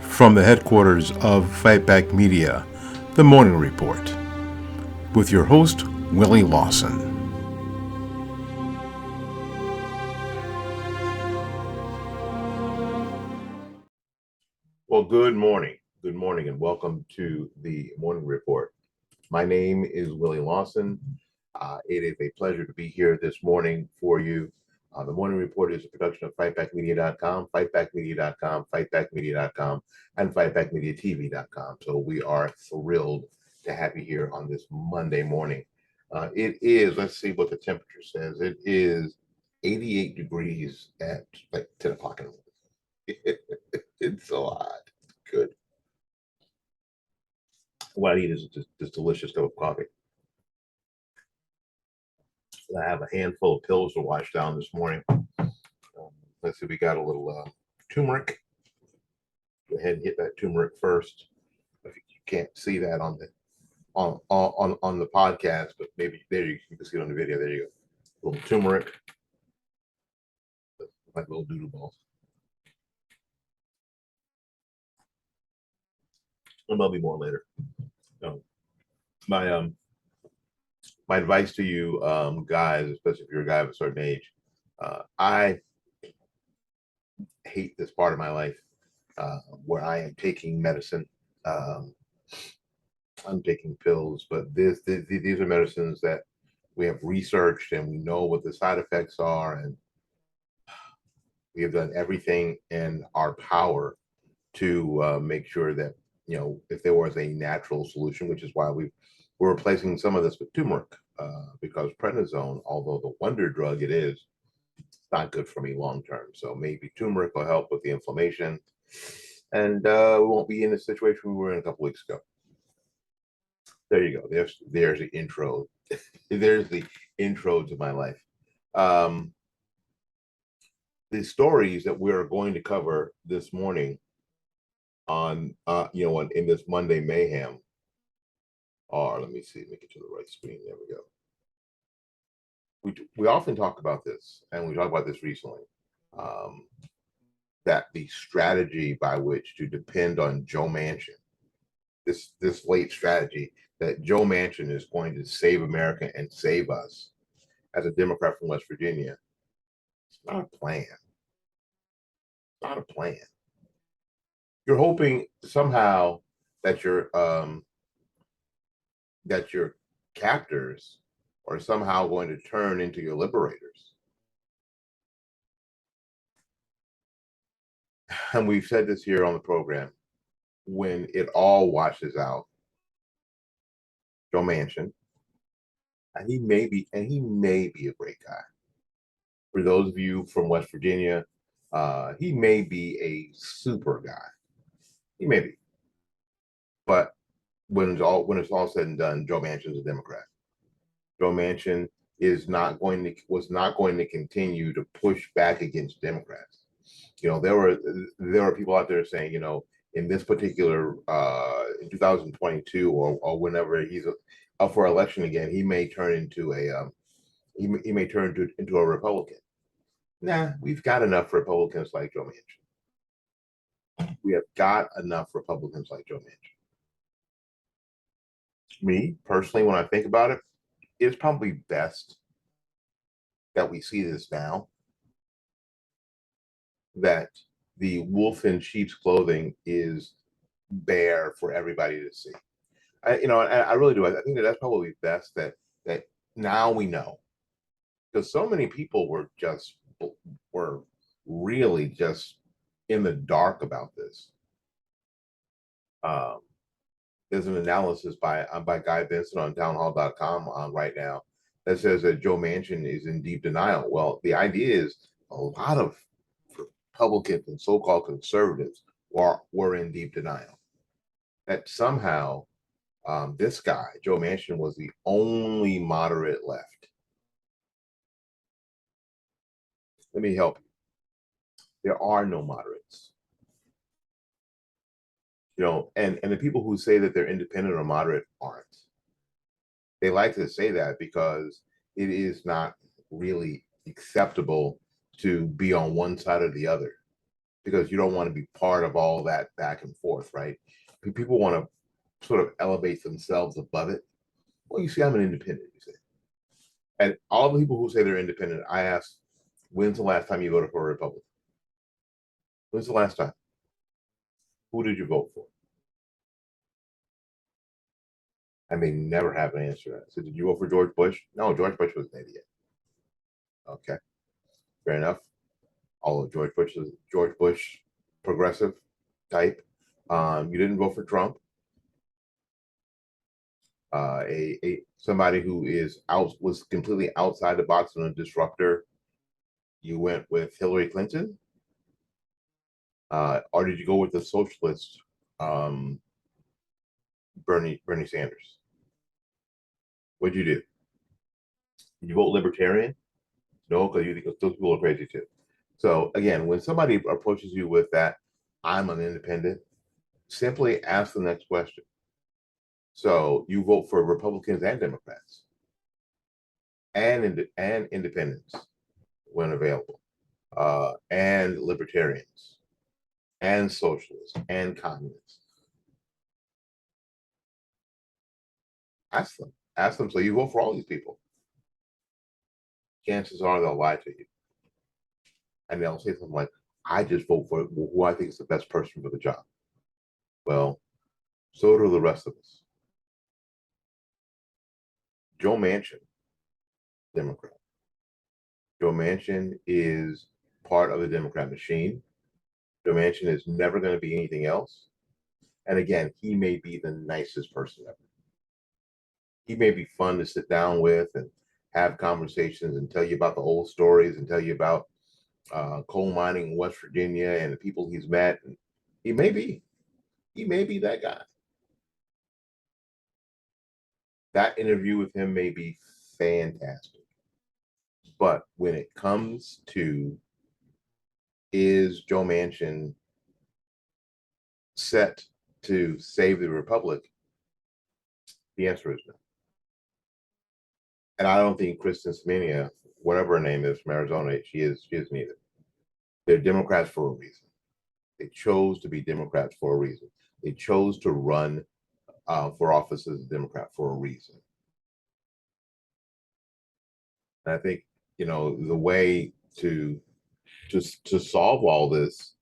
From the headquarters of Fight Back Media, The Morning Report, with your host, Willie Lawson. Well, good morning. Good morning, and welcome to The Morning Report. My name is Willie Lawson. It is a pleasure to be here this morning for you. The Morning Report is a production of fightbackmedia.com, fightbackmedia.com, fightbackmedia.com, and fightbackmediatv.com. So we are thrilled to have you here on this Monday morning. It is, let's see what the temperature says. It is 88 degrees at like 10 o'clock in the morning. It's so hot. Good. What I need is this delicious cup of coffee. I have a handful of pills to wash down this morning. Let's see, we got a little turmeric. Go ahead and hit that turmeric first. If you can't see that on the podcast, but maybe there you can see it on the video. There you go. A little turmeric, like little doodle balls. And there'll be more later. My my advice to you guys, especially if you're a guy of a certain age, I hate this part of my life where I am taking medicine. Um, I'm taking pills, but these are medicines that we have researched and we know what the side effects are, and we have done everything in our power to make sure that if there was a natural solution, which is why we're replacing some of this with turmeric, because prednisone, although the wonder drug it is, it's not good for me long term. So maybe turmeric will help with the inflammation, and we won't be in the situation we were in a couple weeks ago. There you go. There's the intro. There's the intro to my life. Um, the stories that we're going to cover this morning on in this Monday mayhem are, let me see, let me get to the right screen. There we go. We often talk about this, and we talked about this recently. Um, that the strategy by which to depend on Joe Manchin, this late strategy that Joe Manchin is going to save America and save us as a Democrat from West Virginia, it's not a plan. It's not a plan. You're hoping somehow that your captors are somehow going to turn into your liberators. And we've said this here on the program, when it all washes out, Joe Manchin, and he may be a great guy. For those of you from West Virginia, he may be a super guy. He may be, but when it's all said and done, Joe Manchin's a Democrat. Joe Manchin was not going to continue to push back against Democrats. There were people out there saying, in this particular in 2022 or whenever he's up for election again, he may turn into he may turn into a Republican. Nah, we've got enough Republicans like Joe Manchin. We have got enough Republicans like Joe Manchin. Me personally, when I think about it, it's probably best that we see this now, that the wolf in sheep's clothing is bare for everybody to see. I really do. I think that's probably best that now we know, because so many people were really just in the dark about this. Um, there's an analysis by Guy Benson on townhall.com on right now that says that Joe Manchin is in deep denial. Well, the idea is a lot of Republicans and so-called conservatives were in deep denial that somehow this guy, Joe Manchin, was the only moderate left. Let me help you. There are no moderates. And the people who say that they're independent or moderate aren't. They like to say that because it is not really acceptable to be on one side or the other. because you don't want to be part of all that back and forth, right? People want to sort of elevate themselves above it. Well, you see, I'm an independent, you say. And all the people who say they're independent, I ask, when's the last time you voted for a Republican? When's the last time? Who did you vote for? And they never have an answer to that. So did you vote for George Bush? No, George Bush was an idiot. Okay, fair enough. Although George Bush, progressive type. You didn't vote for Trump. A somebody who was completely outside the box and a disruptor. You went with Hillary Clinton, or did you go with the socialist Bernie Sanders? What'd you do? Did you vote Libertarian? No, because you think those people are crazy too. So again, when somebody approaches you with that, I'm an independent, simply ask the next question. So you vote for Republicans and Democrats and independents when available, and libertarians and socialists and communists. Ask them. Ask them. So you vote for all these people. Chances are they'll lie to you. And they'll say something like, I just vote for who I think is the best person for the job. Well, so do the rest of us. Joe Manchin, Democrat. Joe Manchin is part of the Democrat machine. Joe Manchin is never going to be anything else. And again, he may be the nicest person ever. He may be fun to sit down with and have conversations and tell you about the old stories and tell you about coal mining in West Virginia and the people he's met. And he may be that guy. That interview with him may be fantastic. But when it comes to, is Joe Manchin set to save the republic? The answer is no. And I don't think Kristen Sinema, whatever her name is from Arizona, she is neither. They're Democrats for a reason. They chose to be Democrats for a reason. They chose to run for office as a Democrat for a reason. And I think, the way to solve all this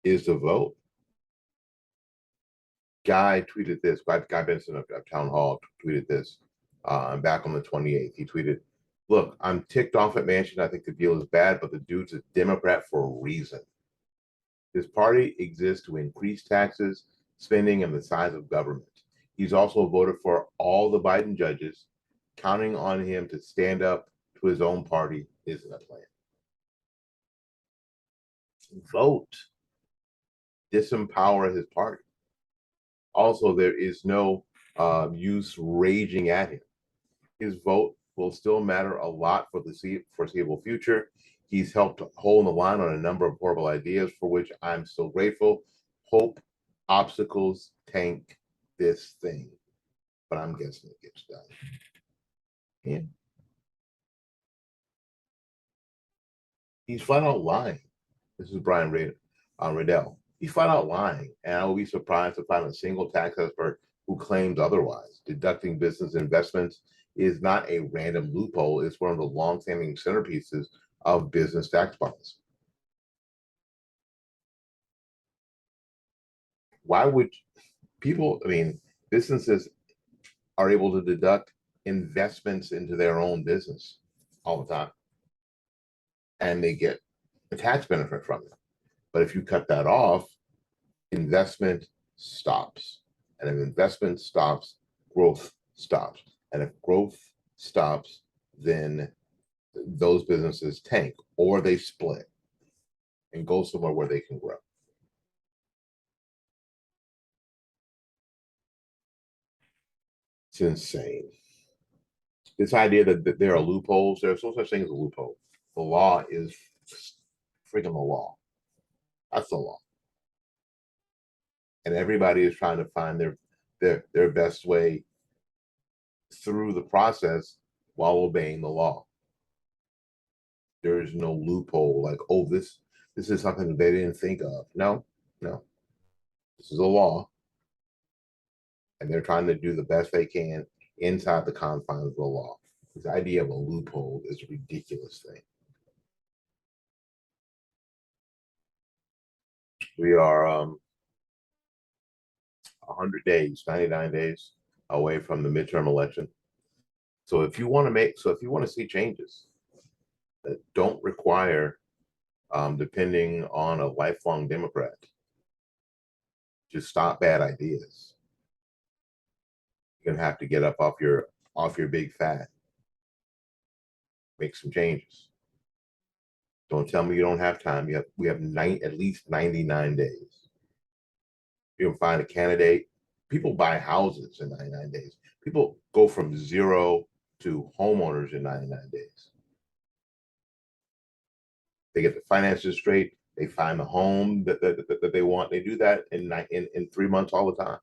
is to vote. Guy tweeted this. Guy Benson of Town Hall tweeted this back on the 28th. He tweeted, "Look, I'm ticked off at Manchin. I think the deal is bad, but the dude's a Democrat for a reason. His party exists to increase taxes, spending, and the size of government. He's also voted for all the Biden judges. Counting on him to stand up to his own party isn't a plan." Vote. Disempower his party. Also, there is no use raging at him. His vote will still matter a lot for the foreseeable future. He's helped hold the line on a number of horrible ideas for which I'm still grateful. Hope obstacles tank this thing, but I'm guessing it gets done. Yeah. He's flat out lying. This is Brian Riddell. He's flat out lying, and I will be surprised to find a single tax expert who claims otherwise. Deducting business investments is not a random loophole. It's one of the long-standing centerpieces of business tax policy. Why would people, businesses are able to deduct investments into their own business all the time, and they get a tax benefit from it. But if you cut that off, investment stops. And if investment stops, growth stops. And if growth stops, then those businesses tank or they split and go somewhere where they can grow. It's insane. This idea that there are loopholes, there's no such thing as a loophole. The law is freaking the law. That's the law. And everybody is trying to find their best way through the process while obeying the law. There is no loophole like, oh, This is something that they didn't think of. No, no. This is a law, and they're trying to do the best they can inside the confines of the law. This idea of a loophole is a ridiculous thing. We are 100 days, 99 days away from the midterm election. So if you want to see changes that don't require depending on a lifelong Democrat to stop bad ideas, you're gonna have to get up off your big fat, make some changes. Don't tell me you don't have time. We have at least 99 days. You can find a candidate. People buy houses in 99 days. People go from zero to homeowners in 99 days. They get the finances straight. They find the home that they want. They do that in 3 months all the time.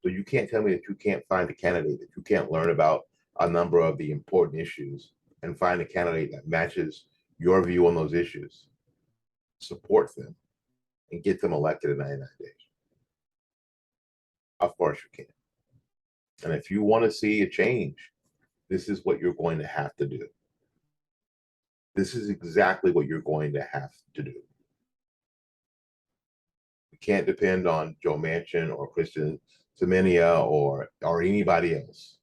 So you can't tell me that you can't find a candidate, that you can't learn about a number of the important issues and find a candidate that matches your view on those issues, support them, and get them elected in 99 days. Of course you can. And if you want to see a change, this is what you're going to have to do. This is exactly what you're going to have to do. You can't depend on Joe Manchin or Kristen Semenya or anybody else.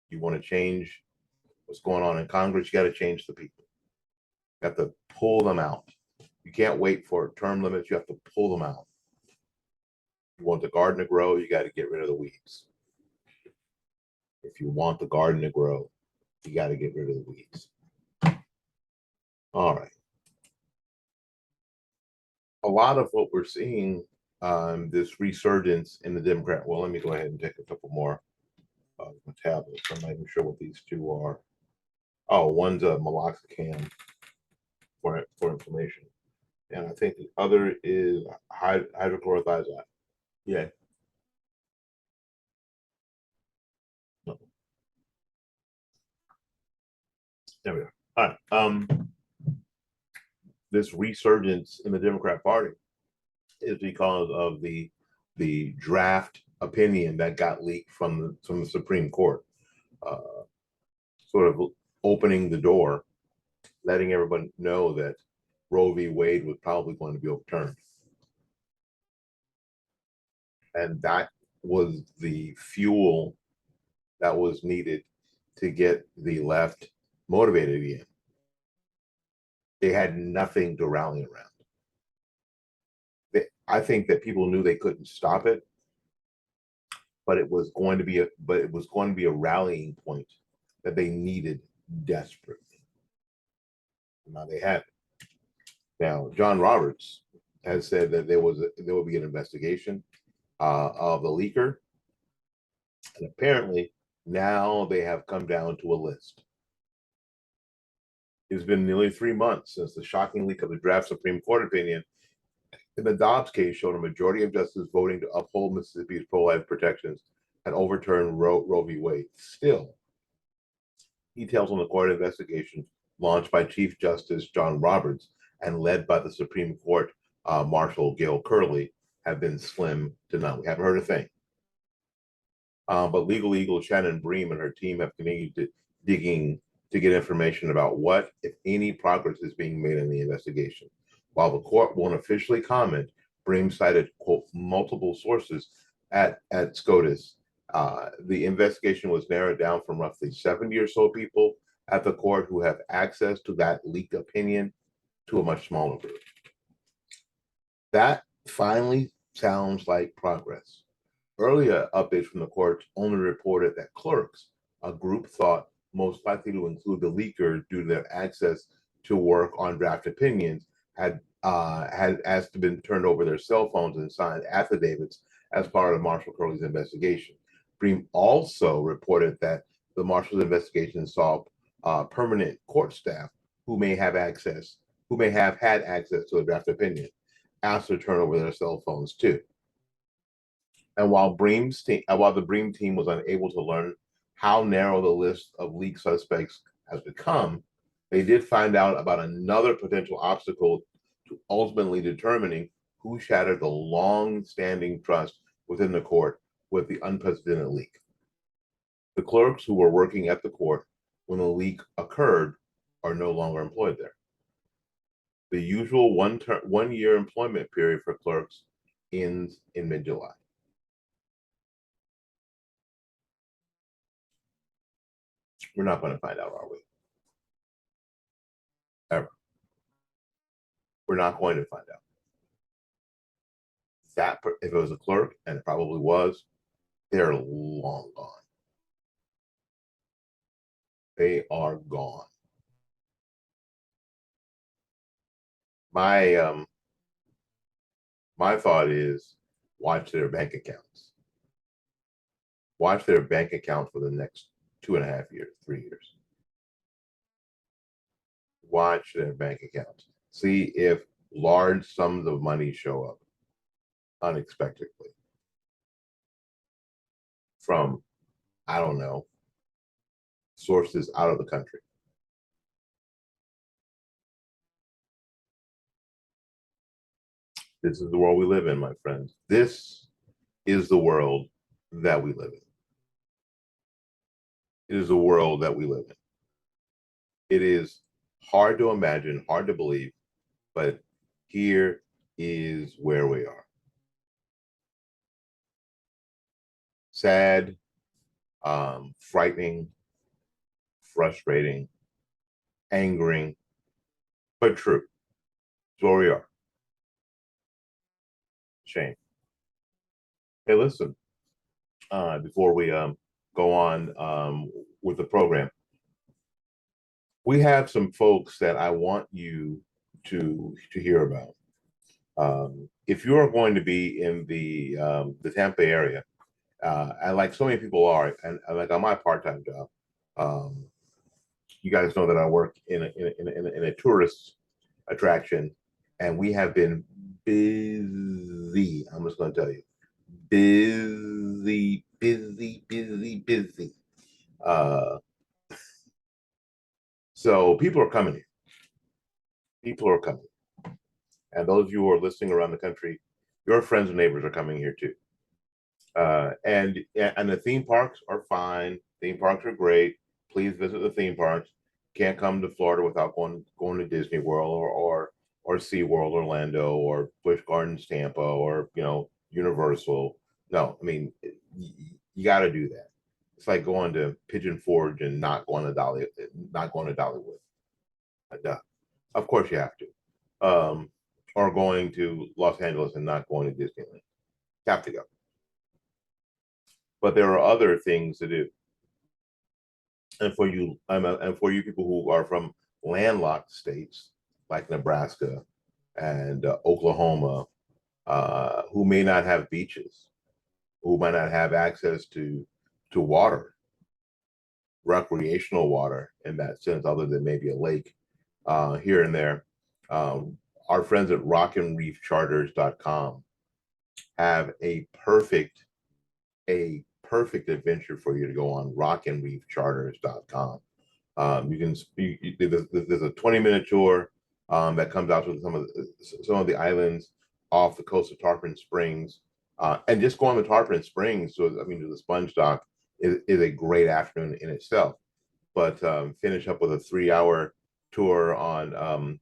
You want to change what's going on in Congress, you got to change the people. You have to pull them out. You can't wait for term limits. You have to pull them out. You want the garden to grow, you got to get rid of the weeds. If you want the garden to grow, you got to get rid of the weeds. All right. A lot of what we're seeing, this resurgence in the Democrat. Well, let me go ahead and take a couple more tablets. I'm not even sure what these two are. Oh, one's a meloxicam for inflammation, and I think the other is hydrochlorothiazide. Yeah. No. There we go. All right. This resurgence in the Democrat Party is because of the draft opinion that got leaked from the Supreme Court, sort of opening the door, letting everyone know that Roe v. Wade was probably going to be overturned, and that was the fuel that was needed to get the left motivated again. They had nothing to rally around. I think that people knew they couldn't stop it, but it was going to be a rallying point that they needed desperately. Now they have it. Now John Roberts has said that there will be an investigation of the leaker, and apparently now they have come down to a list. It's been nearly 3 months since the shocking leak of the draft Supreme Court opinion in the Dobbs case showed a majority of justices voting to uphold Mississippi's pro-life protections and overturn Roe v. Wade. Still, details on the court investigation launched by Chief Justice John Roberts and led by the Supreme Court Marshal Gail Curley have been slim to none. We haven't heard a thing. But legal eagle Shannon Bream and her team have continued digging to get information about what, if any, progress is being made in the investigation. While the court won't officially comment, Bream cited, quote, multiple sources at SCOTUS. The investigation was narrowed down from roughly 70 or so people at the court who have access to that leaked opinion to a much smaller group. That finally sounds like progress. Earlier updates from the court only reported that clerks, a group thought most likely to include the leaker due to their access to work on draft opinions, had asked to be turned over their cell phones and signed affidavits as part of Marshal Curley's investigation. Bream also reported that the Marshal's investigation saw permanent court staff who may have had access to the draft opinion asked to turn over their cell phones too. And while the Bream team was unable to learn how narrow the list of leaked suspects has become, they did find out about another potential obstacle to ultimately determining who shattered the long-standing trust within the court with the unprecedented leak. The clerks who were working at the court when the leak occurred are no longer employed there. The usual 1 year employment period for clerks ends in mid-July. We're not going to find out, are we? Ever. We're not going to find out. That if it was a clerk, and it probably was, they're long gone. They are gone. My my thought is watch their bank accounts. Watch their bank accounts for the next 2.5 years, 3 years. Watch their bank accounts. See if large sums of money show up unexpectedly from, I don't know, sources out of the country. This is the world we live in, my friends. This is the world that we live in. It is the world that we live in. It is hard to imagine, hard to believe, but here is where we are. Sad, frightening, frustrating, angering, but true. It's where we are. Shame. Hey, listen, before we go on with the program, we have some folks that I want you to hear about. If you are going to be in the Tampa area, and like so many people are, and like on my part-time job, you guys know that I work in a tourist attraction, and we have been busy. I'm just going to tell you, busy, busy, busy, busy. So people are coming here. People are coming. And those of you who are listening around the country, your friends and neighbors are coming here too. And the theme parks are fine. Theme parks are great. Please visit the theme parks. Can't come to Florida without going to Disney World or SeaWorld Orlando or Busch Gardens Tampa or Universal. No, I mean you got to do that. It's like going to Pigeon Forge and not going to Dollywood. Duh. Of course you have to. Or going to Los Angeles and not going to Disneyland. You have to go. But there are other things to do. And for you people who are from landlocked states like Nebraska and Oklahoma, who may not have beaches, who might not have access to water, recreational water in that sense, other than maybe a lake here and there. Our friends at rockandreefcharters.com have a perfect adventure for you to go on rockandreefcharters.com. There's a 20-minute tour that comes out to some of the islands off the coast of Tarpon Springs, and just go on the Tarpon Springs. So I mean, to the sponge dock is a great afternoon in itself. But finish up with a 3-hour tour on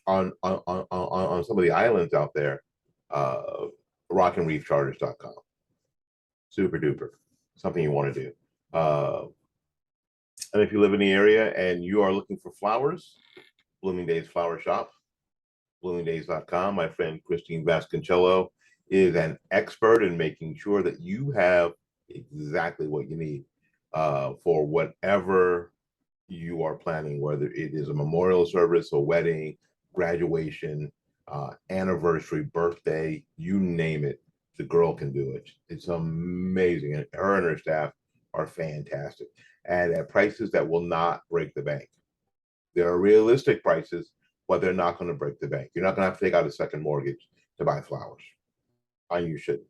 some of the islands out there. Rockandreefcharters.com. Super duper, something you want to do. And if you live in the area and you are looking for flowers, Blooming Days Flower Shop, bloomingdays.com. My friend Christine Vasconcello is an expert in making sure that you have exactly what you need for whatever you are planning, whether it is a memorial service, a wedding, graduation, anniversary, birthday, you name it. The girl can do it. It's amazing. And her and her staff are fantastic. And at prices that will not break the bank. There are realistic prices, but they're not going to break the bank. You're not going to have to take out a second mortgage to buy flowers. And you shouldn't.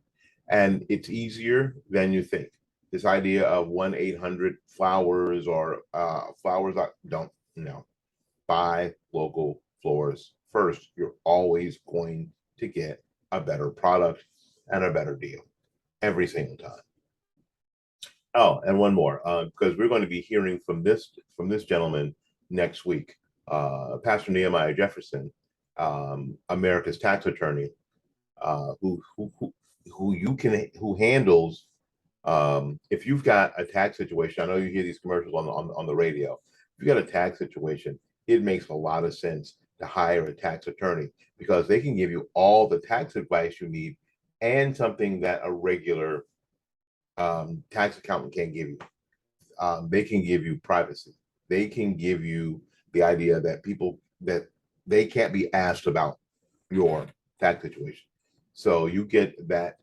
And it's easier than you think. this idea of 1-800-Flowers or flowers. Don't know. Buy local florists first. You're always going to get a better product and a better deal every single time. Oh, and one more, because we're going to be hearing from this gentleman next week, Pastor Nehemiah Jefferson, America's tax attorney, who handles, if you've got a tax situation. I know you hear these commercials on the radio. If you got a tax situation, it makes a lot of sense to hire a tax attorney because they can give you all the tax advice you need and something that a regular tax accountant can't give you. They can give you privacy. They can give you the idea that they can't be asked about your tax situation. So you get that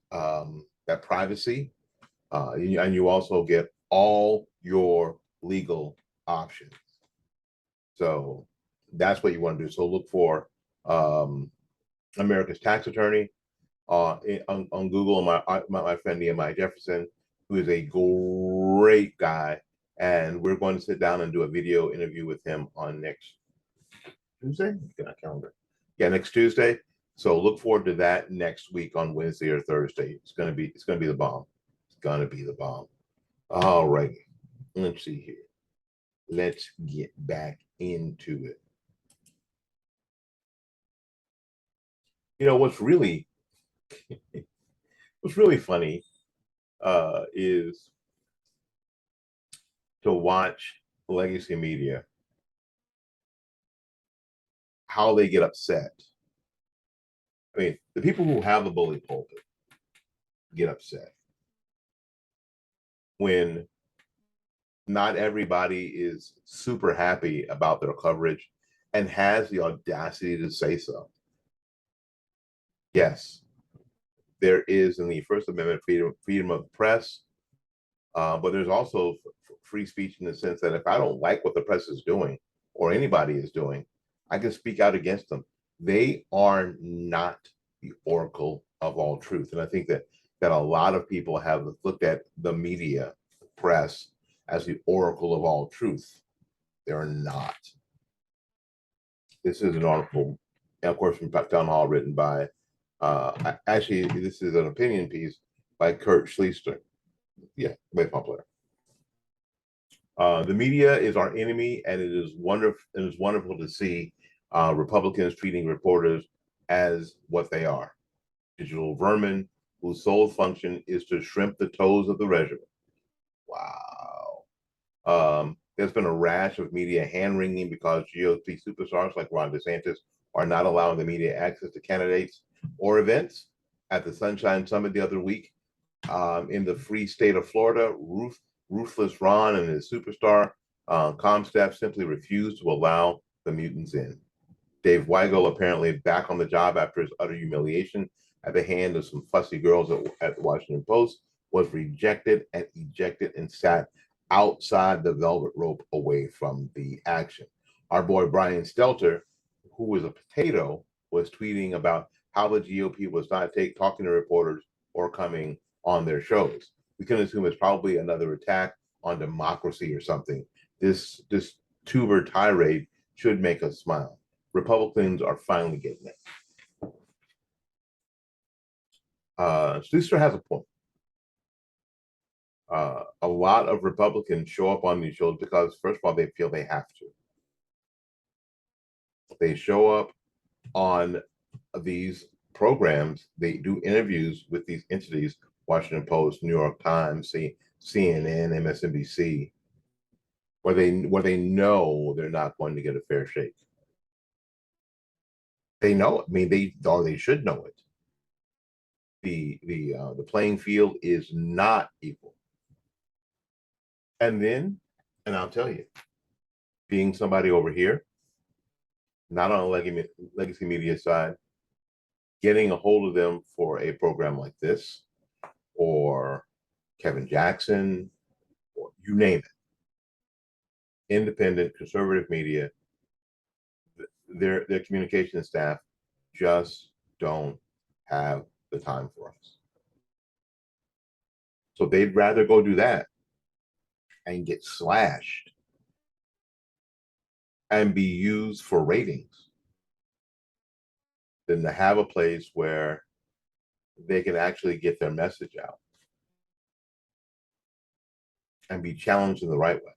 privacy, and you also get all your legal options. So that's what you want to do. So look for America's Tax Attorney on Google. My friend Nehemiah Jefferson, who is a great guy, and we're going to sit down and do a video interview with him on next Tuesday. Get our calendar. Yeah, next Tuesday. So look forward to that next week on Wednesday or Thursday. It's gonna be the bomb. It's gonna be the bomb. All righty. Let's see here. Let's get back into it. You know what's really funny is to watch legacy media, how they get upset. I mean, the people who have the bully pulpit get upset when not everybody is super happy about their coverage and has the audacity to say so. Yes, there is in the First Amendment freedom of the press, but there's also free speech in the sense that if I don't like what the press is doing or anybody is doing, I can speak out against them. They are not the oracle of all truth. And I think that a lot of people have looked at the media, the press, as the oracle of all truth. They're not. This is an article, of course, from Town Hall, written by, actually, this is an opinion piece by Kurt Schlichter. Yeah, baseball player. The media is our enemy, and it is wonderful to see Republicans treating reporters as what they are: digital vermin whose sole function is to shrimp the toes of the regiment. Wow. There's been a rash of media hand-wringing because GOP superstars like Ron DeSantis are not allowing the media access to candidates or events. At the Sunshine Summit the other week, in the free state of Florida, ruthless Ron and his superstar comm staff simply refused to allow the mutants in. Dave Weigel, apparently back on the job after his utter humiliation at the hand of some fussy girls at the Washington Post, was rejected and ejected and sat outside the velvet rope away from the action. Our boy Brian Stelter, who was a potato, was tweeting about how the GOP was not talking to reporters or coming on their shows. We can assume it's probably another attack on democracy or something. This tuber tirade should make us smile. Republicans are finally getting it. Schlichter has a point. A lot of Republicans show up on these shows because, first of all, they feel they have to. They show up on these programs. They do interviews with these entities: Washington Post, New York Times, CNN, MSNBC, where they know they're not going to get a fair shake. They know it. I mean, they should know it. The playing field is not equal. And I'll tell you, being somebody over here, not on a legacy media side, getting a hold of them for a program like this, or Kevin Jackson, or you name it, independent conservative media, their communication staff just don't have the time for us. So they'd rather go do that and get slashed and be used for ratings than to have a place where they can actually get their message out and be challenged in the right way.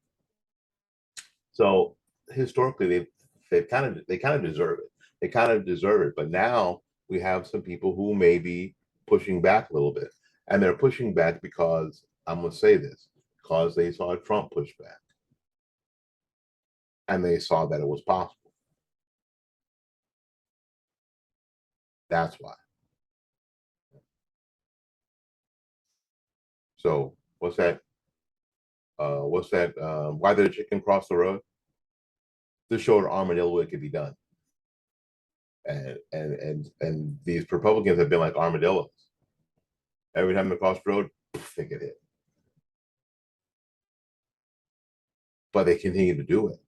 So historically, they kind of deserve it. They kind of deserve it. But now we have some people who may be pushing back a little bit, and they're pushing back because I'm going to say this, because they saw Trump push back, and they saw that it was possible. That's why. So what's that? What's that? Why did a chicken cross the road? This showed armadillo it could be done, and these Republicans have been like armadillos. Every time they cross the road, they get hit, but they continue to do it.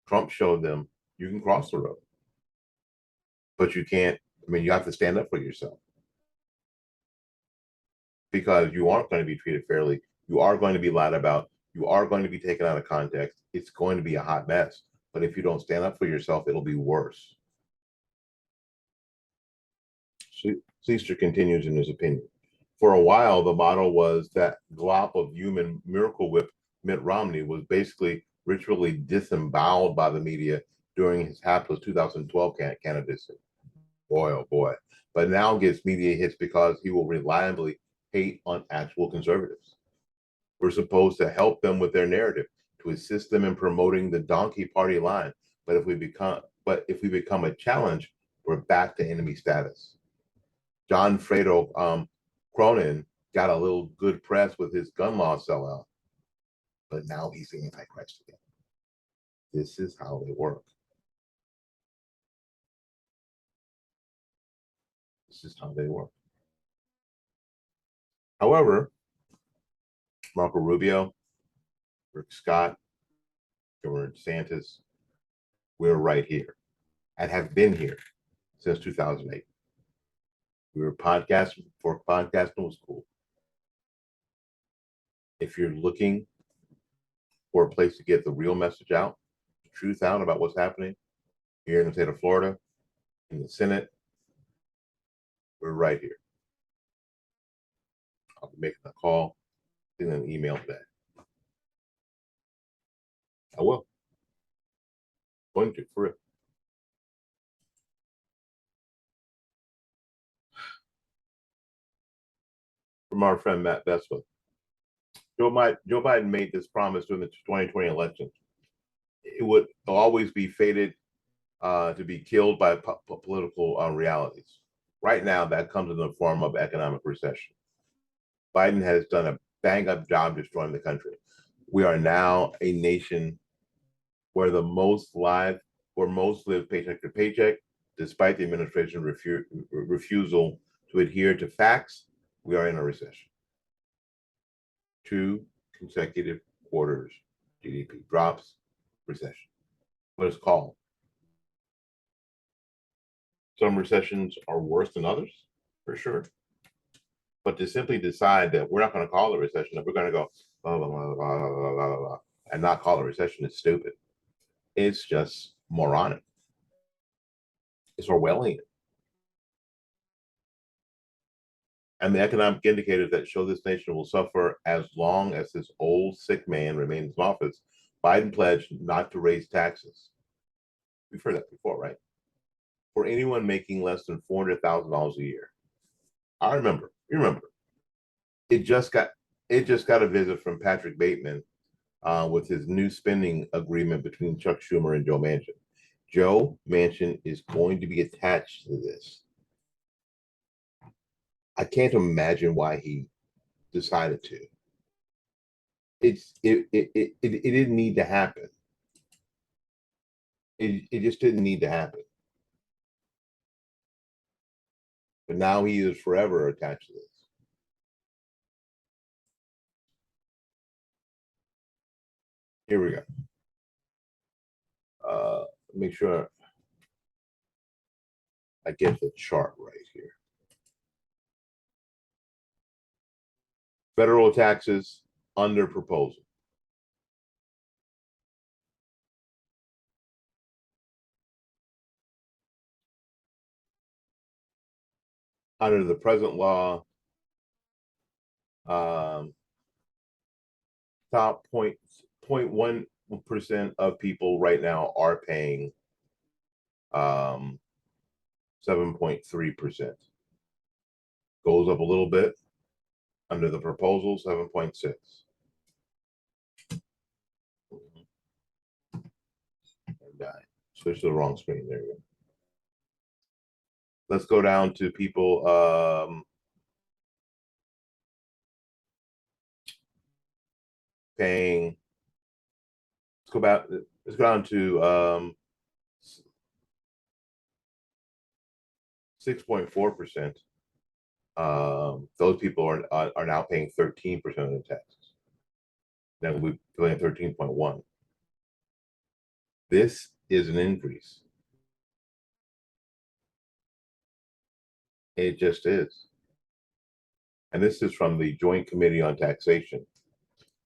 Trump showed them you can cross the road, but you can't. I mean, you have to stand up for yourself because you aren't going to be treated fairly. You are going to be lied about. You are going to be taken out of context. It's going to be a hot mess. But if you don't stand up for yourself, it'll be worse. Seister continues in his opinion. For a while, the model was that glop of human miracle whip Mitt Romney was basically ritually disemboweled by the media during his hapless 2012 candidacy. Boy, oh boy. But now gets media hits because he will reliably hate on actual conservatives. We're supposed to help them with their narrative, to assist them in promoting the donkey party line. But if we become a challenge, we're back to enemy status. John Fredo Cronin got a little good press with his gun law sellout, but now he's the Antichrist again. This is how they work. This is how they work. However, Marco Rubio, Rick Scott, Governor DeSantis, we're right here and have been here since 2008. We were podcasting before podcasting was cool. If you're looking for a place to get the real message out, the truth out about what's happening here in the state of Florida, in the Senate, we're right here. I'll be making a call, sending an email today. I will. Going to, for it. From our friend Matt Beswick. Joe Biden made this promise during the 2020 election. It would always be fated to be killed by political realities. Right now, that comes in the form of economic recession. Biden has done a bang-up job destroying the country. We are now a nation where most live paycheck to paycheck, despite the administration's refusal to adhere to facts. We are in a recession. 2 consecutive quarters, GDP drops, recession. What it's called. Some recessions are worse than others, for sure. But to simply decide that we're not going to call it a recession, that we're going to go blah, blah, blah, blah, blah, blah, blah, and not call it a recession is stupid. It's just moronic. It's Orwellian. And the economic indicators that show this nation will suffer as long as this old sick man remains in office. Biden pledged not to raise taxes. We've heard that before, right? For anyone making less than $400,000 a year. I remember. You remember. It just got a visit from Patrick Bateman with his new spending agreement between Chuck Schumer and Joe Manchin. Joe Manchin is going to be attached to this. I can't imagine why he decided to. It didn't need to happen. It just didn't need to happen. But now he is forever attached to this. Here we go. Make sure I get the chart right here. Federal taxes under proposal. Under the present law, top 0.1% of people right now are paying 7.3%. Goes up a little bit. Under the proposal, 7.6. And switch to the wrong screen. There you go. Let's go down to people paying. Let's go down to 6.4%. Those people are now paying 13% of the taxes. Now we're paying 13.1. This is an increase. It just is. And this is from the Joint Committee on Taxation.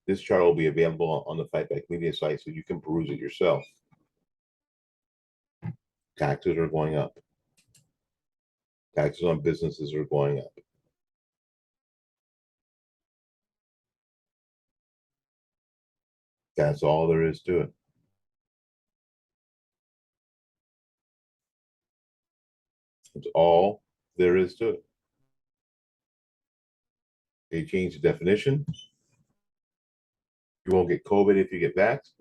This chart will be available on the Fight Back Media site so you can peruse it yourself. Taxes are going up. Taxes on businesses are going up. That's all there is to it. That's all there is to it. They changed the definition. You won't get COVID if you get vaxxed.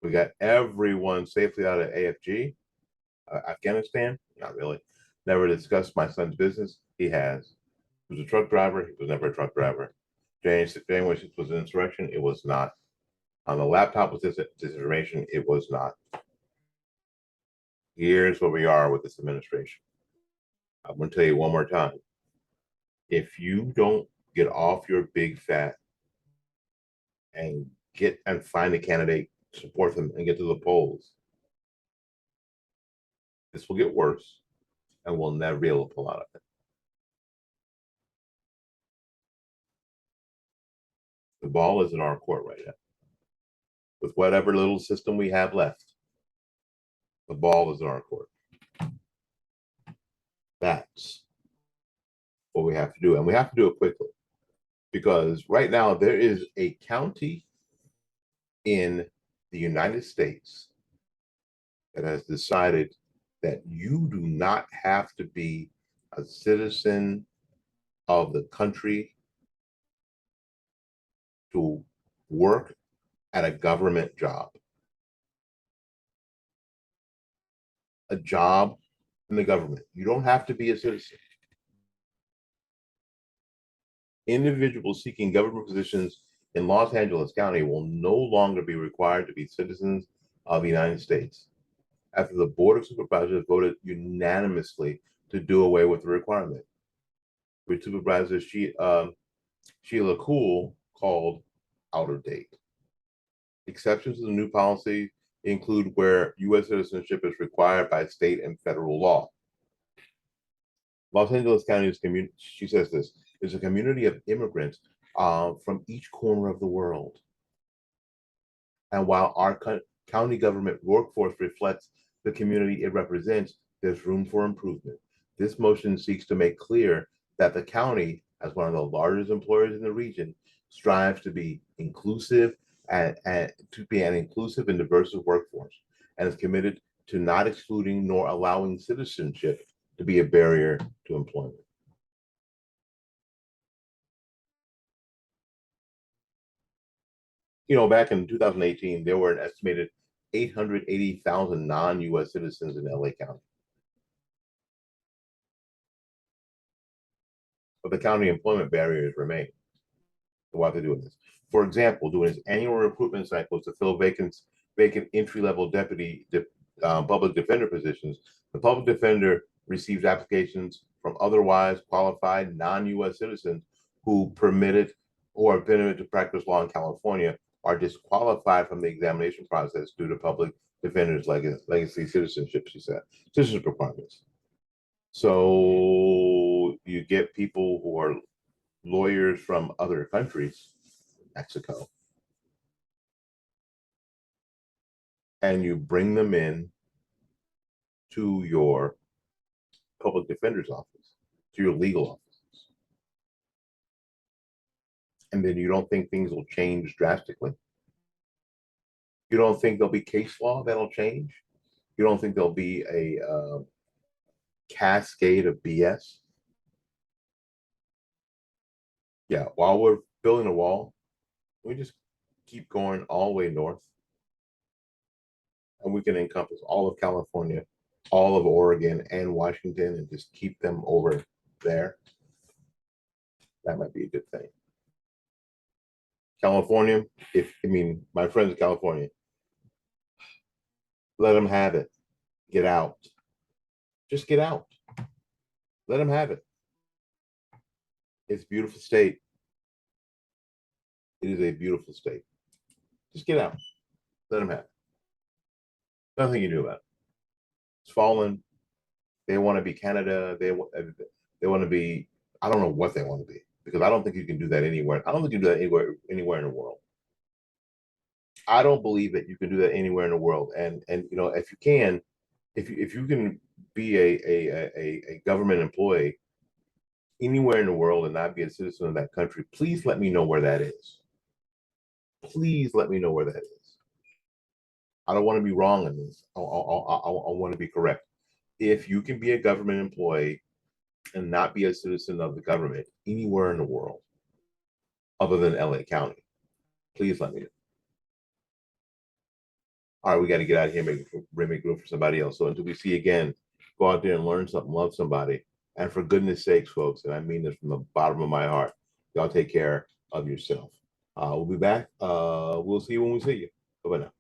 We got everyone safely out of AFG. Afghanistan, not really. Never discussed my son's business. He has. He was a truck driver. He was never a truck driver. January 6th was an insurrection. It was not. On the laptop with disinformation, it was not. Here's where we are with this administration. I'm going to tell you one more time. If you don't get off your big fat and get and find a candidate, support them, and get to the polls, this will get worse, and we'll never be able to pull out of it. The ball is in our court right now. With whatever little system we have left, the ball is in our court. That's what we have to do, and we have to do it quickly, because right now there is a county in the United States that has decided that you do not have to be a citizen of the country to work at a government job. A job in the government. You don't have to be a citizen. Individuals seeking government positions in Los Angeles County will no longer be required to be citizens of the United States after the Board of Supervisors voted unanimously to do away with the requirement, which Supervisor Sheila Kuhl called out of date. Exceptions to the new policy include where U.S. citizenship is required by state and federal law. Los Angeles County is community. She says this is a community of immigrants from each corner of the world. And while our county government workforce reflects the community it represents, there's room for improvement. This motion seeks to make clear that the county, as one of the largest employers in the region, strives to be inclusive and to be an inclusive and diverse workforce, and is committed to not excluding nor allowing citizenship to be a barrier to employment. You know, back in 2018, there were an estimated 880,000 non-U.S. citizens in LA County. But the county employment barriers remain. So why are they doing this? For example, doing its annual recruitment cycles to fill vacant entry-level deputy public defender positions, the public defender receives applications from otherwise qualified non-U.S. citizens who permitted or are permitted to practice law in California are disqualified from the examination process due to public defenders' legacy citizenship, she said, citizenship requirements. So you get people who are lawyers from other countries, Mexico, and you bring them in to your public defender's office, to your legal office, and then you don't think things will change drastically? You don't think there'll be case law that'll change? You don't think there'll be a cascade of BS? Yeah, while we're building a wall, we just keep going all the way north, and we can encompass all of California, all of Oregon, and Washington, and just keep them over there. That might be a good thing. California, my friends in California, let them have it. Get out. Just get out. Let them have it. It's a beautiful state. It is a beautiful state. Just get out. Let them have it. Nothing you do about it. It's fallen. They want to be Canada. They want to be. I don't know what they want to be, because I don't think you can do that anywhere. I don't think you can do that anywhere in the world. I don't believe that you can do that anywhere in the world. And if you can, if you can be a government employee anywhere in the world and not be a citizen of that country, please let me know where that is. Please let me know where that is. I don't want to be wrong in this. I want to be correct. If you can be a government employee and not be a citizen of the government anywhere in the world other than LA County, please let me know. All right, we got to get out of here, make room for somebody else. So until we see you again, go out there and learn something, love somebody. And for goodness sakes, folks, and I mean this from the bottom of my heart, y'all take care of yourself. We'll be back. We'll see you when we see you. Bye-bye now.